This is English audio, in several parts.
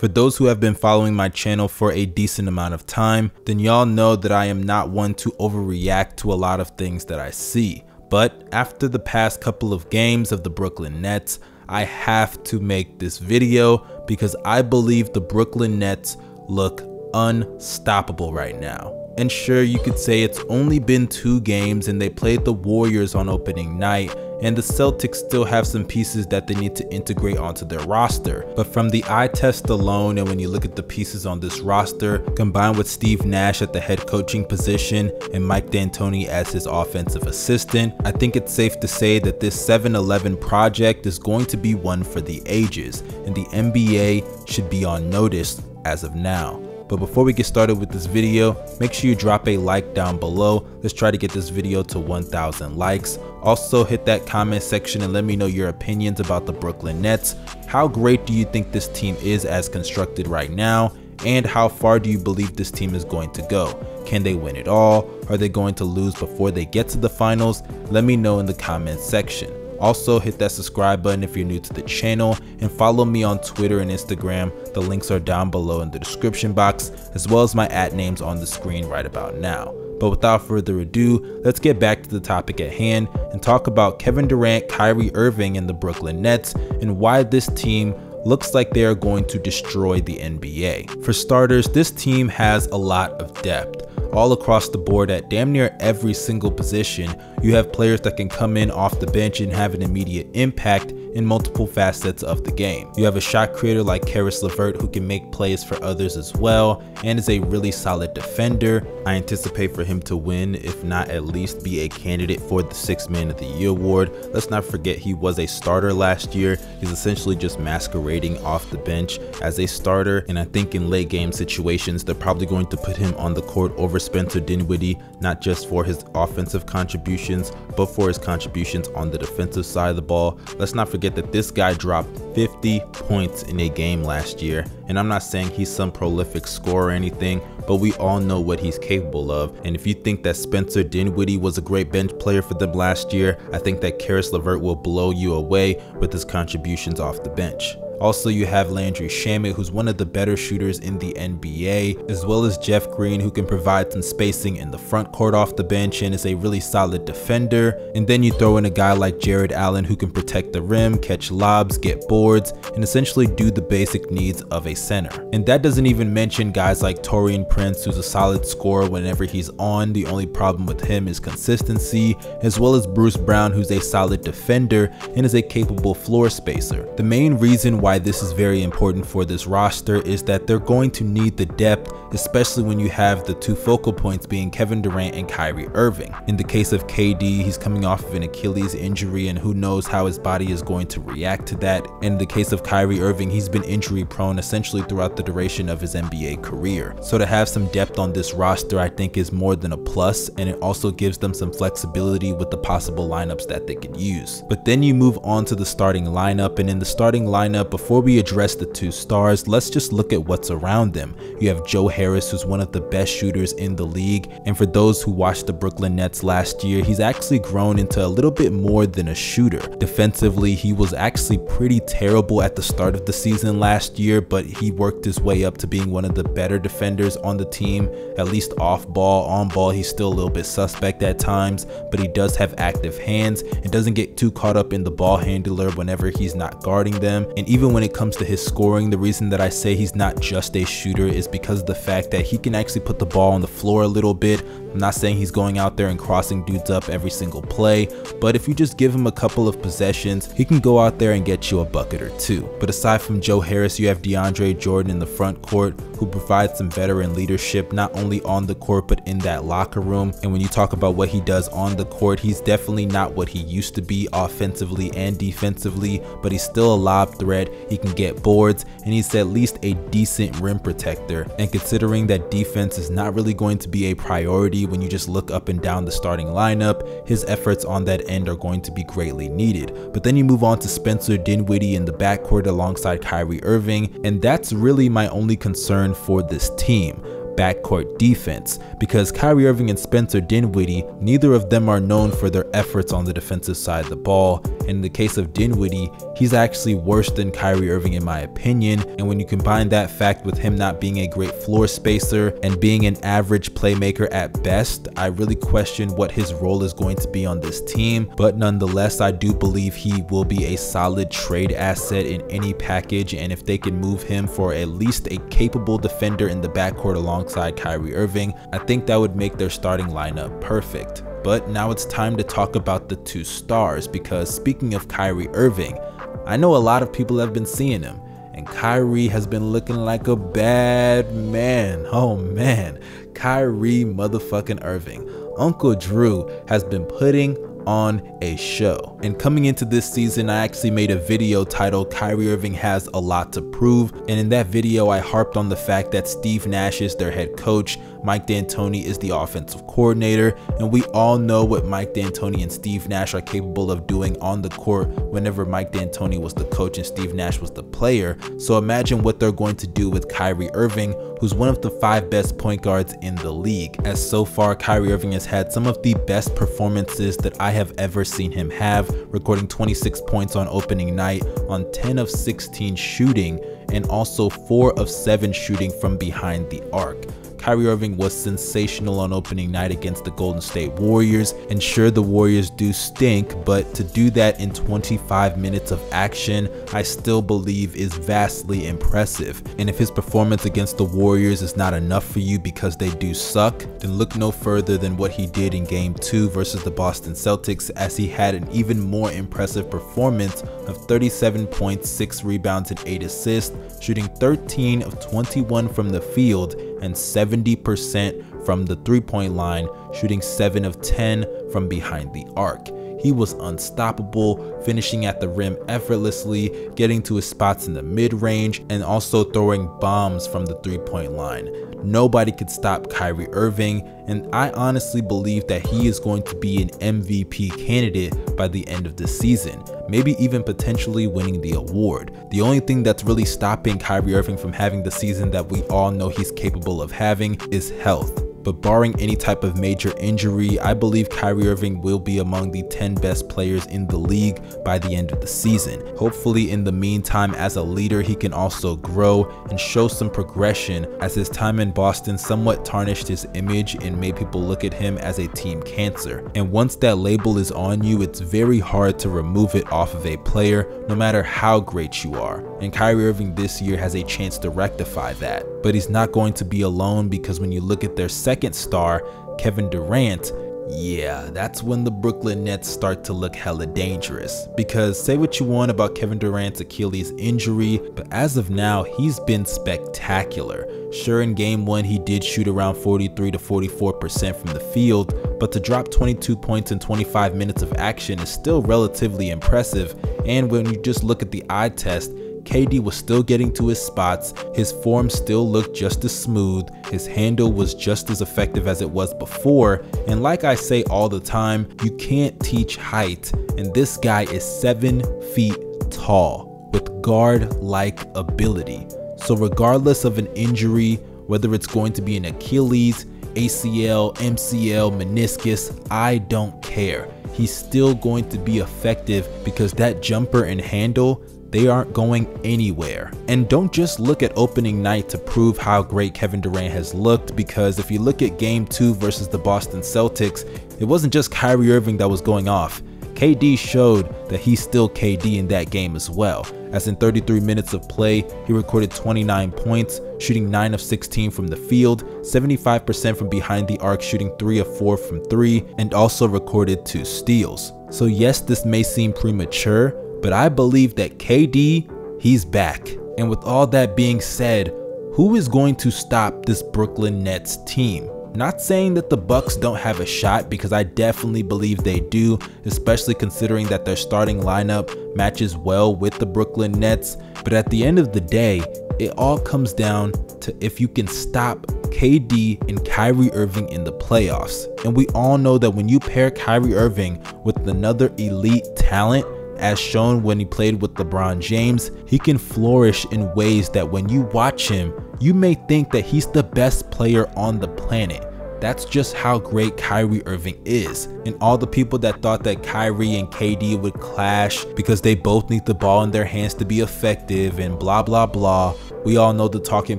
For those who have been following my channel for a decent amount of time, then y'all know that I am not one to overreact to a lot of things that I see. But after the past couple of games of the Brooklyn Nets, I have to make this video because I believe the Brooklyn Nets look unstoppable right now. And sure, you could say it's only been 2 games and they played the Warriors on opening night, and the Celtics still have some pieces that they need to integrate onto their roster. But from the eye test alone, and when you look at the pieces on this roster, combined with Steve Nash at the head coaching position and Mike D'Antoni as his offensive assistant, I think it's safe to say that this 7-11 project is going to be one for the ages, and the NBA should be on notice as of now. But before we get started with this video, make sure you drop a like down below. Let's try to get this video to 1,000 likes. Also hit that comment section and let me know your opinions about the Brooklyn Nets. How great do you think this team is as constructed right now? And how far do you believe this team is going to go? Can they win it all? Are they going to lose before they get to the finals? Let me know in the comment section. Also hit that subscribe button if you're new to the channel, and follow me on Twitter and Instagram. The links are down below in the description box, as well as my @names on the screen right about now. But without further ado, let's get back to the topic at hand and talk about Kevin Durant, Kyrie Irving, and the Brooklyn Nets, and why this team looks like they are going to destroy the NBA. For starters, this team has a lot of depth. All across the board at damn near every single position, you have players that can come in off the bench and have an immediate impact in multiple facets of the game. You have a shot creator like Caris LeVert who can make plays for others as well and is a really solid defender. I anticipate for him to win, if not at least be a candidate for the 6th Man of the Year award. Let's not forget he was a starter last year. He's essentially just masquerading off the bench as a starter, and I think in late game situations they're probably going to put him on the court over Spencer Dinwiddie, not just for his offensive contributions but for his contributions on the defensive side of the ball. Let's not forget that this guy dropped 50 points in a game last year, and I'm not saying he's some prolific scorer or anything, but we all know what he's capable of. And if you think that Spencer Dinwiddie was a great bench player for them last year, I think that Caris LeVert will blow you away with his contributions off the bench. Also, you have Landry Shamet, who's one of the better shooters in the NBA, as well as Jeff Green, who can provide some spacing in the front court off the bench and is a really solid defender. And then you throw in a guy like Jared Allen, who can protect the rim, catch lobs, get boards, and essentially do the basic needs of a center. And that doesn't even mention guys like Taurean Prince, who's a solid scorer whenever he's on. The only problem with him is consistency, as well as Bruce Brown, who's a solid defender and is a capable floor spacer. The main reason why this is very important for this roster is that they're going to need the depth, especially when you have the 2 focal points being Kevin Durant and Kyrie Irving. In the case of KD, he's coming off of an Achilles injury, and who knows how his body is going to react to that. In the case of Kyrie Irving, he's been injury prone essentially throughout the duration of his NBA career. So to have some depth on this roster, I think is more than a plus, and it also gives them some flexibility with the possible lineups that they could use. But then you move on to the starting lineup, and in the starting lineup, before we address the 2 stars, let's just look at what's around them. You have Joe Harris, who's one of the best shooters in the league, and for those who watched the Brooklyn Nets last year, he's actually grown into a little bit more than a shooter. Defensively, he was actually pretty terrible at the start of the season last year, but he worked his way up to being one of the better defenders on the team, at least off ball. On ball, he's still a little bit suspect at times, but he does have active hands and doesn't get too caught up in the ball handler whenever he's not guarding them. And even when it comes to his scoring, the reason that I say he's not just a shooter is because of the fact that he can actually put the ball on the floor a little bit. I'm not saying he's going out there and crossing dudes up every single play, but if you just give him a couple of possessions, he can go out there and get you a bucket or 2. But aside from Joe Harris, you have DeAndre Jordan in the front court, who provides some veteran leadership not only on the court but in that locker room. And when you talk about what he does on the court, he's definitely not what he used to be offensively and defensively, but he's still a lob threat. He can get boards, and he's at least a decent rim protector. And considering that defense is not really going to be a priority when you just look up and down the starting lineup, his efforts on that end are going to be greatly needed. But then you move on to Spencer Dinwiddie in the backcourt alongside Kyrie Irving, and that's really my only concern for this team. backcourt defense, because Kyrie Irving and Spencer Dinwiddie, neither of them are known for their efforts on the defensive side of the ball. And in the case of Dinwiddie, he's actually worse than Kyrie Irving in my opinion, and when you combine that fact with him not being a great floor spacer and being an average playmaker at best, I really question what his role is going to be on this team. But nonetheless, I do believe he will be a solid trade asset in any package, and if they can move him for at least a capable defender in the backcourt alongside Kyrie Irving, I think that would make their starting lineup perfect. But now it's time to talk about the two stars, because speaking of Kyrie Irving, I know a lot of people have been seeing him, and Kyrie has been looking like a bad man. Oh man, Kyrie motherfucking Irving. Uncle Drew has been putting on a show. And coming into this season, I actually made a video titled Kyrie Irving Has a Lot to Prove, and in that video I harped on the fact that Steve Nash is their head coach, Mike D'Antoni is the offensive coordinator, and we all know what Mike D'Antoni and Steve Nash are capable of doing on the court whenever Mike D'Antoni was the coach and Steve Nash was the player. So imagine what they're going to do with Kyrie Irving, who's one of the 5 best point guards in the league, as so far Kyrie Irving has had some of the best performances that I have ever seen him have, recording 26 points on opening night on 10 of 16 shooting and also 4 of 7 shooting from behind the arc. Kyrie Irving was sensational on opening night against the Golden State Warriors, and sure, the Warriors do stink, but to do that in 25 minutes of action, I still believe is vastly impressive. And if his performance against the Warriors is not enough for you because they do suck, then look no further than what he did in Game 2 versus the Boston Celtics, as he had an even more impressive performance of 37 points, 6 rebounds, and 8 assists, shooting 13 of 21 from the field and 70% from the three-point line, shooting 7 of 10 from behind the arc. He was unstoppable, finishing at the rim effortlessly, getting to his spots in the mid-range, and also throwing bombs from the three-point line. Nobody could stop Kyrie Irving, and I honestly believe that he is going to be an MVP candidate by the end of the season, maybe even potentially winning the award. The only thing that's really stopping Kyrie Irving from having the season that we all know he's capable of having is health. But barring any type of major injury, I believe Kyrie Irving will be among the 10 best players in the league by the end of the season. Hopefully in the meantime, as a leader, he can also grow and show some progression, as his time in Boston somewhat tarnished his image and made people look at him as a team cancer. And once that label is on you, it's very hard to remove it off of a player, no matter how great you are. And Kyrie Irving this year has a chance to rectify that. But he's not going to be alone, because when you look at their second star, Kevin Durant, yeah, that's when the Brooklyn Nets start to look hella dangerous. Because say what you want about Kevin Durant's Achilles injury, but as of now, he's been spectacular. Sure, in Game 1 he did shoot around 43 to 44% from the field, but to drop 22 points in 25 minutes of action is still relatively impressive. And when you just look at the eye test, KD was still getting to his spots, his form still looked just as smooth, his handle was just as effective as it was before, and like I say all the time, you can't teach height, and this guy is 7 feet tall with guard-like ability. So regardless of an injury, whether it's going to be an Achilles, ACL, MCL, meniscus, I don't care. He's still going to be effective because that jumper and handle, they aren't going anywhere. And don't just look at opening night to prove how great Kevin Durant has looked, because if you look at Game 2 versus the Boston Celtics, it wasn't just Kyrie Irving that was going off. KD showed that he's still KD in that game as well, as in 33 minutes of play, he recorded 29 points, shooting 9 of 16 from the field, 75% from behind the arc, shooting 3 of 4 from 3, and also recorded 2 steals. So yes, this may seem premature, but I believe that KD, he's back. And with all that being said, who is going to stop this Brooklyn Nets team? Not saying that the Bucks don't have a shot, because I definitely believe they do, especially considering that their starting lineup matches well with the Brooklyn Nets. But at the end of the day, it all comes down to if you can stop KD and Kyrie Irving in the playoffs. And we all know that when you pair Kyrie Irving with another elite talent, as shown when he played with LeBron James, he can flourish in ways that when you watch him, You may think that he's the best player on the planet. That's just how great Kyrie Irving is. And all the people that thought that Kyrie and KD would clash because they both need the ball in their hands to be effective and blah blah blah. We all know the talking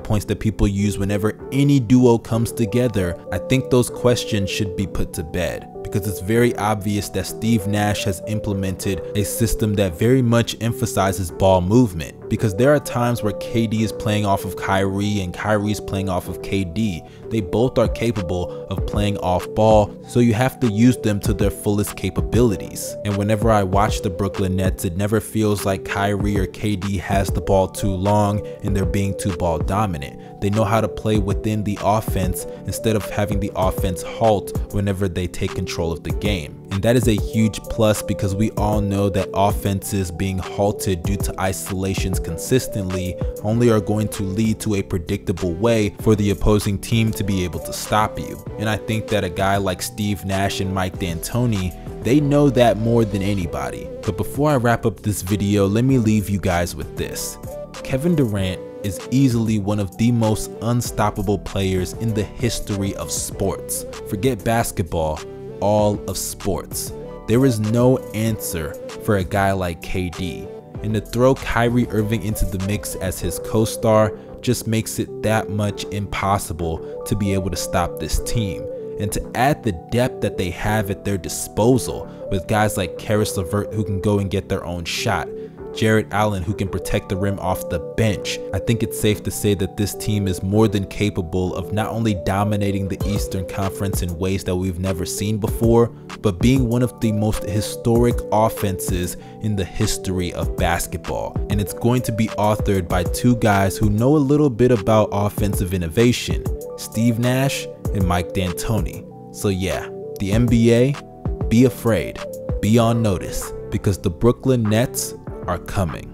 points that people use whenever any duo comes together. I think those questions should be put to bed, because it's very obvious that Steve Nash has implemented a system that very much emphasizes ball movement, because there are times where KD is playing off of Kyrie and Kyrie's playing off of KD. They both are capable of playing off ball, so you have to use them to their fullest capabilities. And whenever I watch the Brooklyn Nets, it never feels like Kyrie or KD has the ball too long and they're being too ball dominant. They know how to play within the offense instead of having the offense halt whenever they take control of the game. And that is a huge plus, because we all know that offenses being halted due to isolations consistently only are going to lead to a predictable way for the opposing team to be able to stop you. And I think that a guy like Steve Nash and Mike D'Antoni, they know that more than anybody. But before I wrap up this video, let me leave you guys with this. Kevin Durant is easily one of the most unstoppable players in the history of sports. Forget basketball, all of sports. There is no answer for a guy like KD. And to throw Kyrie Irving into the mix as his co-star just makes it that much impossible to be able to stop this team. And to add the depth that they have at their disposal with guys like Karis LeVert who can go and get their own shot, Jarrett Allen who can protect the rim off the bench, I think it's safe to say that this team is more than capable of not only dominating the Eastern Conference in ways that we've never seen before, but being one of the most historic offenses in the history of basketball. And it's going to be authored by two guys who know a little bit about offensive innovation, Steve Nash and Mike D'Antoni. So yeah, the NBA, be afraid, be on notice, because the Brooklyn Nets are coming.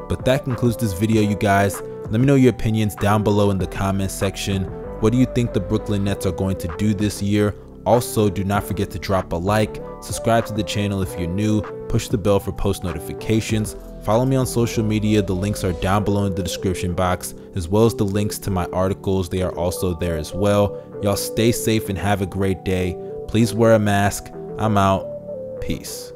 But that concludes this video, you guys. Let me know your opinions down below in the comments section. What do you think the Brooklyn Nets are going to do this year? Also, do not forget to drop a like, subscribe to the channel if you're new, push the bell for post notifications, follow me on social media. The links are down below in the description box, as well as the links to my articles. They are also there as well. Y'all stay safe and have a great day. Please wear a mask. I'm out. Peace.